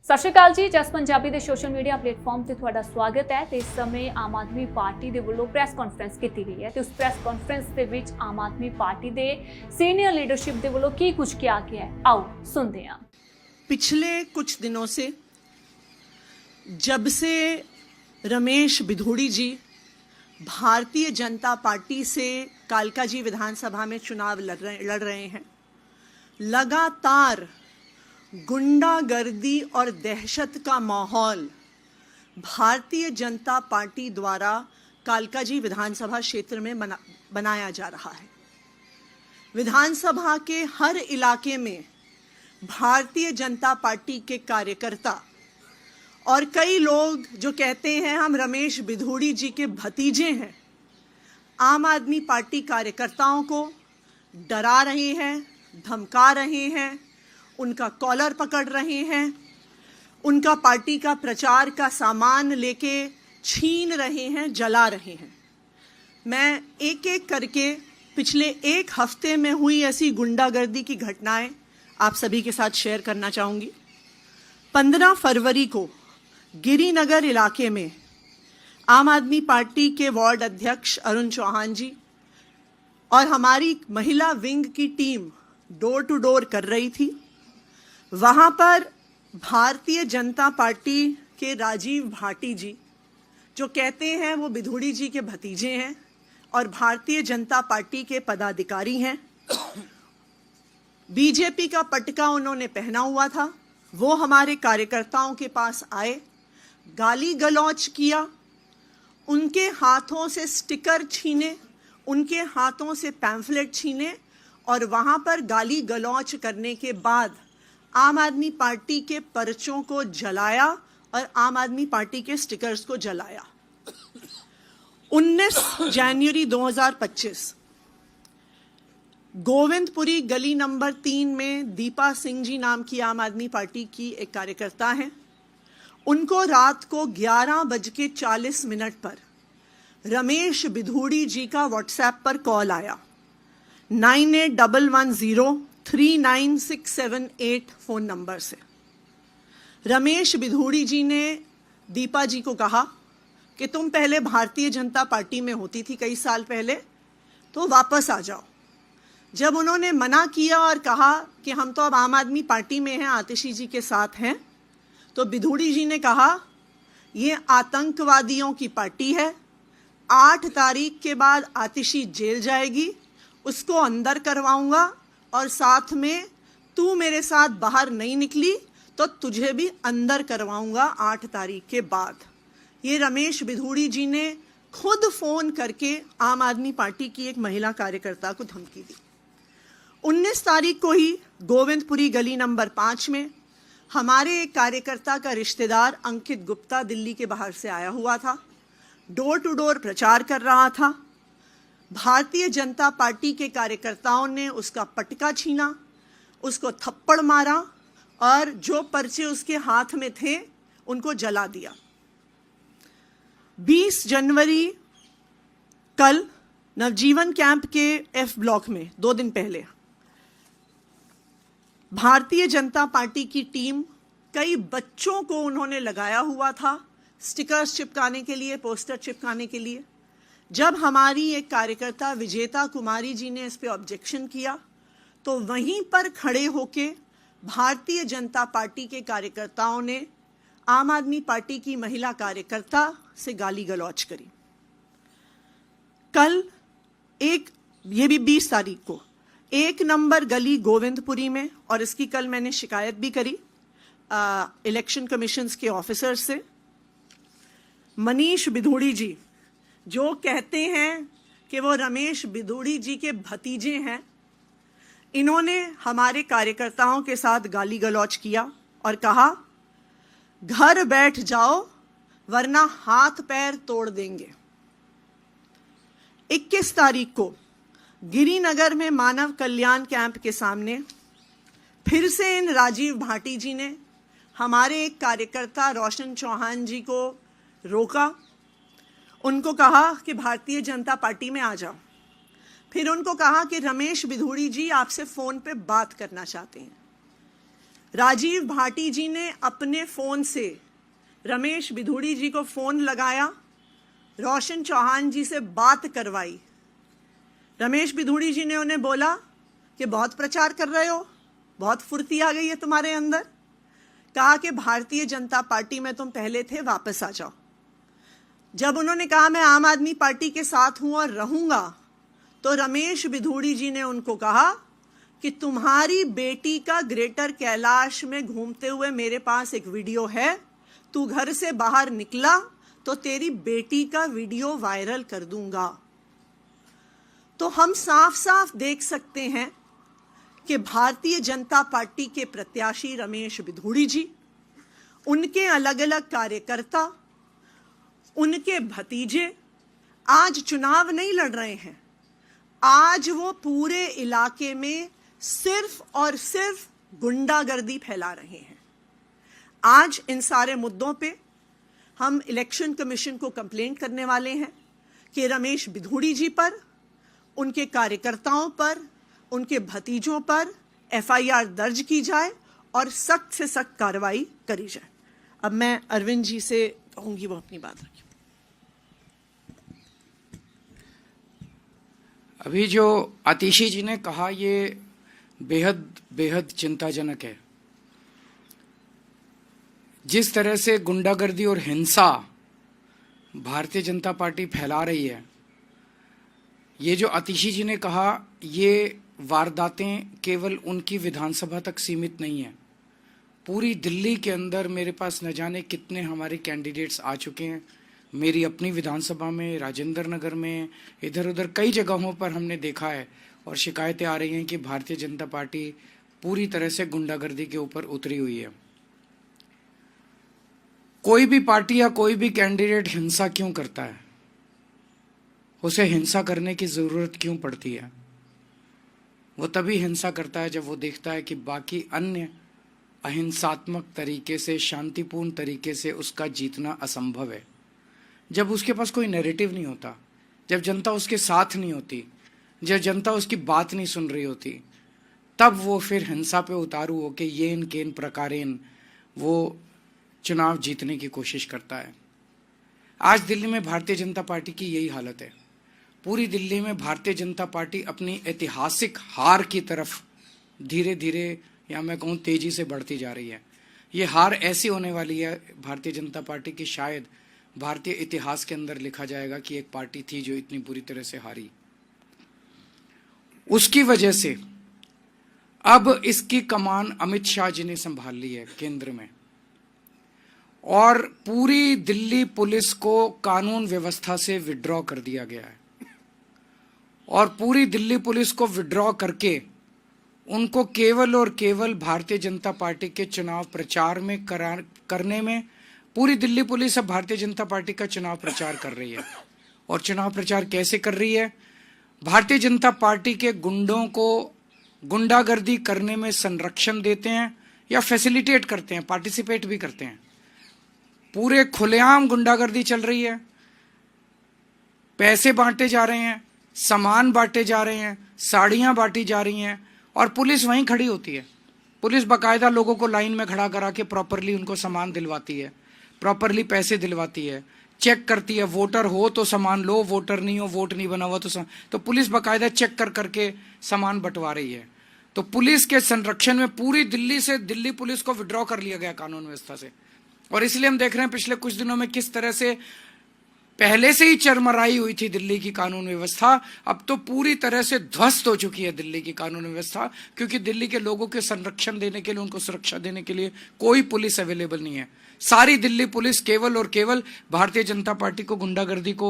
ਸਤਿ ਸ਼੍ਰੀ ਅਕਾਲ ਜੀ। ਜਸ ਪੰਜਾਬੀ ਦੇ ਸੋਸ਼ਲ ਮੀਡੀਆ ਪਲੇਟਫਾਰਮ ਤੇ ਤੁਹਾਡਾ ਸਵਾਗਤ ਹੈ ਤੇ ਇਸ ਸਮੇਂ ਆਮ ਆਦਮੀ ਪਾਰਟੀ ਦੇ ਵੱਲੋਂ ਪ੍ਰੈਸ ਕਾਨਫਰੰਸ ਕੀਤੀ ਗਈ ਹੈ ਤੇ ਉਸ ਪ੍ਰੈਸ ਕਾਨਫਰੰਸ ਦੇ ਵਿੱਚ ਆਮ ਆਦਮੀ ਪਾर्टी ਦੇ सीनियर लीडरशिप ਦੇ ਵੱਲੋਂ ਕੀ ਕੁਝ ਕਿਹਾ ਗਿਆ है, आओ सुनते हैं। पिछले कुछ दिनों से जब से रमेश बिधूड़ी जी भारतीय जनता पार्टी से कालका जी विधानसभा में चुनाव लड़ रहे हैं, लगातार गुंडागर्दी और दहशत का माहौल भारतीय जनता पार्टी द्वारा कालका जी विधानसभा क्षेत्र में बनाया जा रहा है। विधानसभा के हर इलाके में भारतीय जनता पार्टी के कार्यकर्ता और कई लोग जो कहते हैं हम रमेश बिधूड़ी जी के भतीजे हैं, आम आदमी पार्टी कार्यकर्ताओं को डरा रहे हैं, धमका रहे हैं, उनका कॉलर पकड़ रहे हैं, उनका पार्टी का प्रचार का सामान लेके छीन रहे हैं, जला रहे हैं। मैं एक एक करके पिछले एक हफ्ते में हुई ऐसी गुंडागर्दी की घटनाएं आप सभी के साथ शेयर करना चाहूँगी। 15 फरवरी को गिरिनगर इलाके में आम आदमी पार्टी के वार्ड अध्यक्ष अरुण चौहान जी और हमारी महिला विंग की टीम डोर टू डोर कर रही थी। वहाँ पर भारतीय जनता पार्टी के राजीव भाटी जी, जो कहते हैं वो बिधूड़ी जी के भतीजे हैं और भारतीय जनता पार्टी के पदाधिकारी हैं, बीजेपी का पटका उन्होंने पहना हुआ था, वो हमारे कार्यकर्ताओं के पास आए, गाली गलौज किया, उनके हाथों से स्टिकर छीने, उनके हाथों से पैम्फलेट छीने और वहाँ पर गाली गलौज करने के बाद आम आदमी पार्टी के पर्चों को जलाया और आम आदमी पार्टी के स्टिकर्स को जलाया। 19 जनवरी 2025 गोविंदपुरी गली नंबर 3 में दीपा सिंह जी नाम की आम आदमी पार्टी की एक कार्यकर्ता हैं, उनको रात को 11:40 पर रमेश बिधूड़ी जी का व्हाट्सएप पर कॉल आया। 9811039678 फोन नंबर से रमेश बिधूड़ी जी ने दीपा जी को कहा कि तुम पहले भारतीय जनता पार्टी में होती थी कई साल पहले, तो वापस आ जाओ। जब उन्होंने मना किया और कहा कि हम तो अब आम आदमी पार्टी में हैं, आतिशी जी के साथ हैं, तो बिधूड़ी जी ने कहा ये आतंकवादियों की पार्टी है, 8 तारीख के बाद आतिशी जेल जाएगी, उसको अंदर करवाऊंगा और साथ में तू मेरे साथ बाहर नहीं निकली तो तुझे भी अंदर करवाऊंगा 8 तारीख के बाद। ये रमेश बिधूड़ी जी ने खुद फोन करके आम आदमी पार्टी की एक महिला कार्यकर्ता को धमकी दी। 19 तारीख को ही गोविंदपुरी गली नंबर 5 में हमारे एक कार्यकर्ता का रिश्तेदार अंकित गुप्ता दिल्ली के बाहर से आया हुआ था, डोर टू डोर प्रचार कर रहा था। भारतीय जनता पार्टी के कार्यकर्ताओं ने उसका पटका छीना, उसको थप्पड़ मारा और जो पर्चे उसके हाथ में थे उनको जला दिया। 20 जनवरी कल नवजीवन कैंप के F ब्लॉक में 2 दिन पहले भारतीय जनता पार्टी की टीम, कई बच्चों को उन्होंने लगाया हुआ था स्टिकर्स चिपकाने के लिए, पोस्टर चिपकाने के लिए। जब हमारी एक कार्यकर्ता विजेता कुमारी जी ने इस पे ऑब्जेक्शन किया तो वहीं पर खड़े होके भारतीय जनता पार्टी के कार्यकर्ताओं ने आम आदमी पार्टी की महिला कार्यकर्ता से गाली गलौज करी। कल ये भी 20 तारीख को 1 नंबर गली गोविंदपुरी में, और इसकी कल मैंने शिकायत भी करी इलेक्शन कमीशन के ऑफिसर से, मनीष बिधूड़ी जी जो कहते हैं कि वो रमेश बिधूड़ी जी के भतीजे हैं, इन्होंने हमारे कार्यकर्ताओं के साथ गाली गलौज किया और कहा घर बैठ जाओ वरना हाथ पैर तोड़ देंगे। 21 तारीख को गिरिनगर में मानव कल्याण कैंप के सामने फिर से इन राजीव भाटी जी ने हमारे एक कार्यकर्ता रोशन चौहान जी को रोका, उनको कहा कि भारतीय जनता पार्टी में आ जाओ। फिर उनको कहा कि रमेश बिधूड़ी जी आपसे फ़ोन पे बात करना चाहते हैं। राजीव भाटी जी ने अपने फोन से रमेश बिधूड़ी जी को फोन लगाया, रोशन चौहान जी से बात करवाई। रमेश बिधूड़ी जी ने उन्हें बोला कि बहुत प्रचार कर रहे हो, बहुत फुर्ती आ गई है तुम्हारे अंदर। कहा कि भारतीय जनता पार्टी में तुम पहले थे, वापस आ जाओ। जब उन्होंने कहा मैं आम आदमी पार्टी के साथ हूं और रहूंगा, तो रमेश बिधूड़ी जी ने उनको कहा कि तुम्हारी बेटी का ग्रेटर कैलाश में घूमते हुए मेरे पास एक वीडियो है, तू घर से बाहर निकला तो तेरी बेटी का वीडियो वायरल कर दूंगा। तो हम साफ साफ देख सकते हैं कि भारतीय जनता पार्टी के प्रत्याशी रमेश बिधूड़ी जी, उनके अलग अलग कार्यकर्ता, उनके भतीजे आज चुनाव नहीं लड़ रहे हैं। आज वो पूरे इलाके में सिर्फ और सिर्फ गुंडागर्दी फैला रहे हैं। आज इन सारे मुद्दों पे हम इलेक्शन कमीशन को कंप्लेंट करने वाले हैं कि रमेश बिधूड़ी जी पर, उनके कार्यकर्ताओं पर, उनके भतीजों पर एफआईआर दर्ज की जाए और सख्त से सख्त कार्रवाई करी जाए। अब मैं अरविंद जी से कहूंगी वो अपनी बात रखें। अभी जो आतिशी जी ने कहा ये बेहद बेहद चिंताजनक है। जिस तरह से गुंडागर्दी और हिंसा भारतीय जनता पार्टी फैला रही है, ये जो आतिशी जी ने कहा ये वारदातें केवल उनकी विधानसभा तक सीमित नहीं है। पूरी दिल्ली के अंदर मेरे पास न जाने कितने हमारे कैंडिडेट्स आ चुके हैं। मेरी अपनी विधानसभा में, राजेंद्र नगर में, इधर उधर कई जगहों पर हमने देखा है और शिकायतें आ रही हैं कि भारतीय जनता पार्टी पूरी तरह से गुंडागर्दी के ऊपर उतरी हुई है। कोई भी पार्टी या कोई भी कैंडिडेट हिंसा क्यों करता है? उसे हिंसा करने की जरूरत क्यों पड़ती है? वो तभी हिंसा करता है जब वो देखता है कि बाकी अन्य अहिंसात्मक तरीके से, शांतिपूर्ण तरीके से उसका जीतना असंभव है। जब उसके पास कोई नैरेटिव नहीं होता, जब जनता उसके साथ नहीं होती, जब जनता उसकी बात नहीं सुन रही होती, तब वो फिर हिंसा पे उतारू होके येन केन प्रकारेन वो चुनाव जीतने की कोशिश करता है। आज दिल्ली में भारतीय जनता पार्टी की यही हालत है। पूरी दिल्ली में भारतीय जनता पार्टी अपनी ऐतिहासिक हार की तरफ धीरे धीरे, या मैं कहूँ तेजी से बढ़ती जा रही है। ये हार ऐसी होने वाली है भारतीय जनता पार्टी की, शायद भारतीय इतिहास के अंदर लिखा जाएगा कि एक पार्टी थी जो इतनी बुरी तरह से हारी। उसकी वजह से अब इसकी कमान अमित शाह जी ने संभाल ली है केंद्र में, और पूरी दिल्ली पुलिस को कानून व्यवस्था से विड्रॉ कर दिया गया है। और पूरी दिल्ली पुलिस को विड्रॉ करके उनको केवल और केवल भारतीय जनता पार्टी के चुनाव प्रचार में करने में, पूरी दिल्ली पुलिस अब भारतीय जनता पार्टी का चुनाव प्रचार कर रही है। और चुनाव प्रचार कैसे कर रही है? भारतीय जनता पार्टी के गुंडों को गुंडागर्दी करने में संरक्षण देते हैं या फैसिलिटेट करते हैं, पार्टिसिपेट भी करते हैं। पूरे खुलेआम गुंडागर्दी चल रही है, पैसे बांटे जा रहे हैं, सामान बांटे जा रहे हैं, साड़ियां बांटी जा रही हैं, और पुलिस वहीं खड़ी होती है। पुलिस बाकायदा लोगों को लाइन में खड़ा करा के प्रॉपरली उनको सामान दिलवाती है, प्रॉपरली पैसे दिलवाती है, चेक करती है। वोटर हो तो सामान लो, वोटर नहीं हो, वोट नहीं बना हुआ तो पुलिस बाकायदा चेक कर करके सामान बंटवा रही है। तो पुलिस के संरक्षण में पूरी दिल्ली से दिल्ली पुलिस को विड्रॉ कर लिया गया कानून व्यवस्था से। और इसलिए हम देख रहे हैं पिछले कुछ दिनों में किस तरह से पहले से ही चरमराई हुई थी दिल्ली की कानून व्यवस्था, अब तो पूरी तरह से ध्वस्त हो चुकी है दिल्ली की कानून व्यवस्था, क्योंकि दिल्ली के लोगों के संरक्षण देने के लिए, उनको सुरक्षा देने के लिए कोई पुलिस अवेलेबल नहीं है। सारी दिल्ली पुलिस केवल और केवल भारतीय जनता पार्टी को गुंडागर्दी को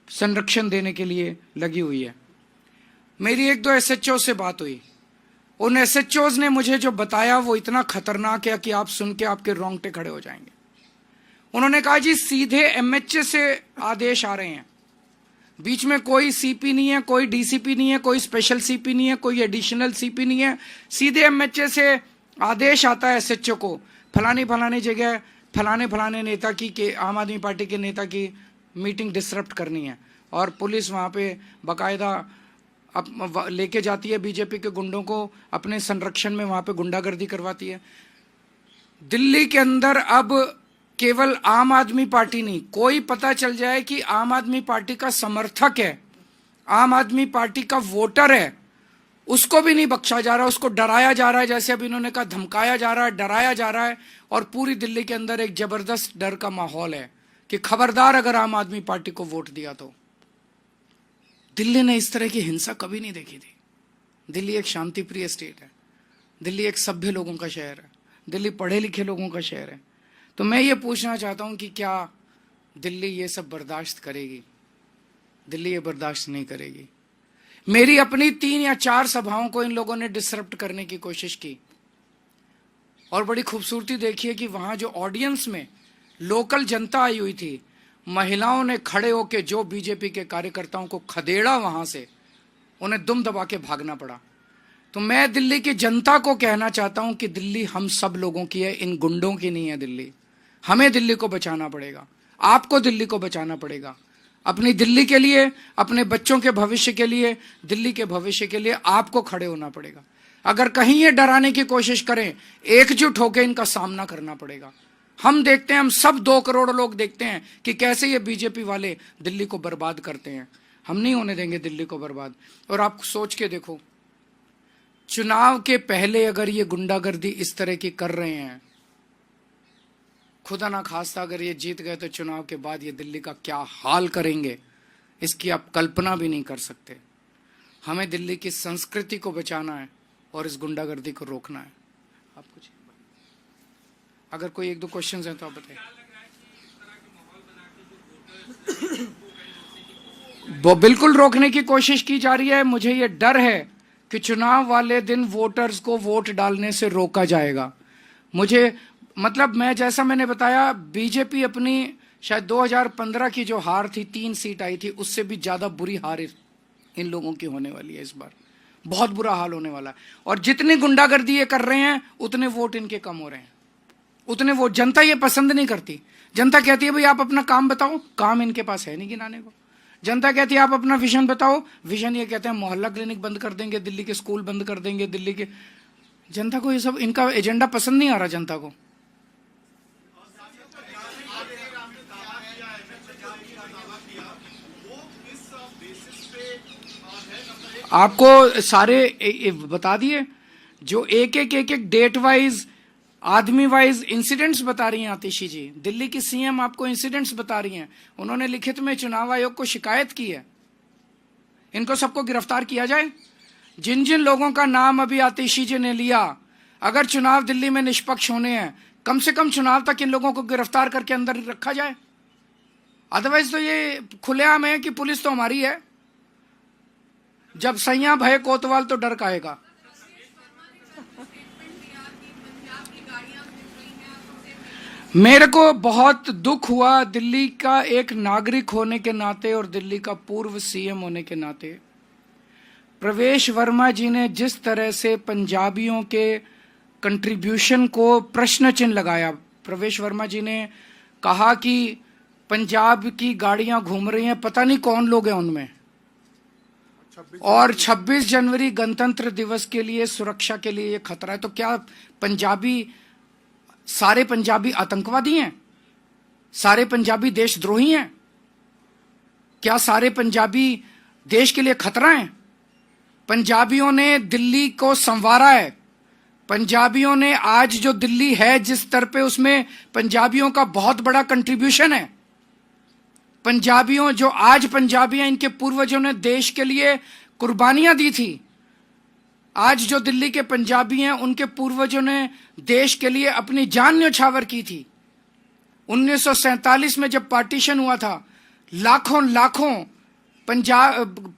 संरक्षण देने के लिए लगी हुई है। मेरी एक दो एसएचओ से बात हुई, उन एसएचओज ने मुझे जो बताया वो इतना खतरनाक है कि आप सुन के आपके रोंगटे खड़े हो जाएंगे। उन्होंने कहा जी सीधे एमएचए से आदेश आ रहे हैं, बीच में कोई सीपी नहीं है, कोई डीसीपी नहीं है, कोई स्पेशल सीपी नहीं है, कोई एडिशनल सीपी नहीं है, सीधे एमएचए से आदेश आता है एसएचओ को, फलानी फलानी जगह फलाने फलाने नेता की के आम आदमी पार्टी के नेता की मीटिंग डिसरप्ट करनी है। और पुलिस वहाँ पे बाकायदा लेके जाती है बीजेपी के गुंडों को, अपने संरक्षण में वहाँ पे गुंडागर्दी करवाती है। दिल्ली के अंदर अब केवल आम आदमी पार्टी नहीं, कोई पता चल जाए कि आम आदमी पार्टी का समर्थक है, आम आदमी पार्टी का वोटर है, उसको भी नहीं बख्शा जा रहा, उसको डराया जा रहा है। जैसे अब इन्होंने कहा धमकाया जा रहा है, डराया जा रहा है, और पूरी दिल्ली के अंदर एक जबरदस्त डर का माहौल है कि खबरदार अगर आम आदमी पार्टी को वोट दिया तो। दिल्ली ने इस तरह की हिंसा कभी नहीं देखी थी। दिल्ली एक शांतिप्रिय स्टेट है, दिल्ली एक सभ्य लोगों का शहर है, दिल्ली पढ़े लिखे लोगों का शहर है। तो मैं ये पूछना चाहता हूं कि क्या दिल्ली ये सब बर्दाश्त करेगी? दिल्ली ये बर्दाश्त नहीं करेगी। मेरी अपनी 3 या 4 सभाओं को इन लोगों ने डिसरप्ट करने की कोशिश की, और बड़ी खूबसूरती देखिए कि वहां जो ऑडियंस में लोकल जनता आई हुई थी, महिलाओं ने खड़े होकर जो बीजेपी के कार्यकर्ताओं को खदेड़ा, वहां से उन्हें दुम दबा के भागना पड़ा। तो मैं दिल्ली की जनता को कहना चाहता हूं कि दिल्ली हम सब लोगों की है, इन गुंडों की नहीं है दिल्ली। हमें दिल्ली को बचाना पड़ेगा, आपको दिल्ली को बचाना पड़ेगा, अपनी दिल्ली के लिए, अपने बच्चों के भविष्य के लिए, दिल्ली के भविष्य के लिए आपको खड़े होना पड़ेगा। अगर कहीं ये डराने की कोशिश करें, एकजुट होकर इनका सामना करना पड़ेगा। हम देखते हैं, हम सब 2 करोड़ लोग देखते हैं कि कैसे ये बीजेपी वाले दिल्ली को बर्बाद करते हैं। हम नहीं होने देंगे दिल्ली को बर्बाद। और आप सोच के देखो, चुनाव के पहले अगर ये गुंडागर्दी इस तरह की कर रहे हैं, खुदा ना खास्ता अगर ये जीत गए तो चुनाव के बाद ये दिल्ली का क्या हाल करेंगे, इसकी आप कल्पना भी नहीं कर सकते। हमें दिल्ली की संस्कृति को बचाना है और इस गुंडागर्दी को रोकना है। आप कुछ अगर कोई 1-2 क्वेश्चंस हैं तो आप बताइए। वो बिल्कुल रोकने की कोशिश की जा रही है। मुझे ये डर है कि चुनाव वाले दिन वोटर्स को वोट डालने से रोका जाएगा। मुझे मतलब मैंने बताया, बीजेपी अपनी शायद 2015 की जो हार थी, 3 सीट आई थी, उससे भी ज्यादा बुरी हार इन लोगों की होने वाली है। इस बार बहुत बुरा हाल होने वाला है, और जितनी गुंडागर्दी ये कर रहे हैं उतने वोट इनके कम हो रहे हैं, उतने वोट। जनता ये पसंद नहीं करती। जनता कहती है भाई आप अपना काम बताओ, काम इनके पास है नहीं गिनाने को। जनता कहती है आप अपना विजन बताओ, विजन ये कहते हैं मोहल्ला क्लिनिक बंद कर देंगे, दिल्ली के स्कूल बंद कर देंगे, दिल्ली के। जनता को ये सब, इनका एजेंडा पसंद नहीं आ रहा जनता को। आपको सारे बता दिए, जो एक एक डेट वाइज, आदमी वाइज इंसिडेंट्स बता रही हैं आतिशी जी। दिल्ली की सीएम आपको इंसिडेंट्स बता रही हैं। उन्होंने लिखित में चुनाव आयोग को शिकायत की है। इनको सबको गिरफ्तार किया जाए। जिन जिन लोगों का नाम अभी आतिशी जी ने लिया, अगर चुनाव दिल्ली में निष्पक्ष होने हैं, कम से कम चुनाव तक इन लोगों को गिरफ्तार करके अंदर रखा जाए। अदरवाइज तो ये खुलेआम है कि पुलिस तो हमारी है। जब सैया भय कोतवाल तो डर काहेगा। मेरे को बहुत दुख हुआ दिल्ली का एक नागरिक होने के नाते और दिल्ली का पूर्व सीएम होने के नाते। प्रवेश वर्मा जी ने जिस तरह से पंजाबियों के कंट्रीब्यूशन को प्रश्न चिन्ह लगाया। प्रवेश वर्मा जी ने कहा कि पंजाब की गाड़ियां घूम रही हैं, पता नहीं कौन लोग हैं उनमें, और 26 जनवरी गणतंत्र दिवस के लिए सुरक्षा के लिए ये खतरा है। तो क्या पंजाबी, सारे पंजाबी आतंकवादी हैं? सारे पंजाबी देशद्रोही हैं? क्या सारे पंजाबी देश के लिए खतरा हैं? पंजाबियों ने दिल्ली को संवारा है। पंजाबियों ने आज जो दिल्ली है जिस स्तर पे, उसमें पंजाबियों का बहुत बड़ा कंट्रीब्यूशन है। पंजाबियों, जो आज पंजाबी हैं, इनके पूर्वजों ने देश के लिए कुर्बानियां दी थी। आज जो दिल्ली के पंजाबी हैं, उनके पूर्वजों ने देश के लिए अपनी जान न्यौछावर की थी। 1947 में जब पार्टीशन हुआ था, लाखों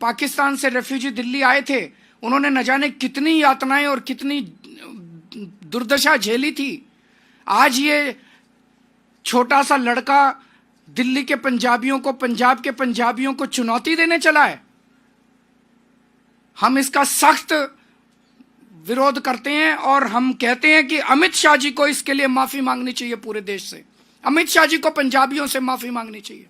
पाकिस्तान से रेफ्यूजी दिल्ली आए थे। उन्होंने न जाने कितनी यातनाएं और कितनी दुर्दशा झेली थी। आज ये छोटा सा लड़का दिल्ली के पंजाबियों को, पंजाब के पंजाबियों को चुनौती देने चला है। हम इसका सख्त विरोध करते हैं और हम कहते हैं कि अमित शाह जी को इसके लिए माफी मांगनी चाहिए पूरे देश से। अमित शाह जी को पंजाबियों से माफी मांगनी चाहिए।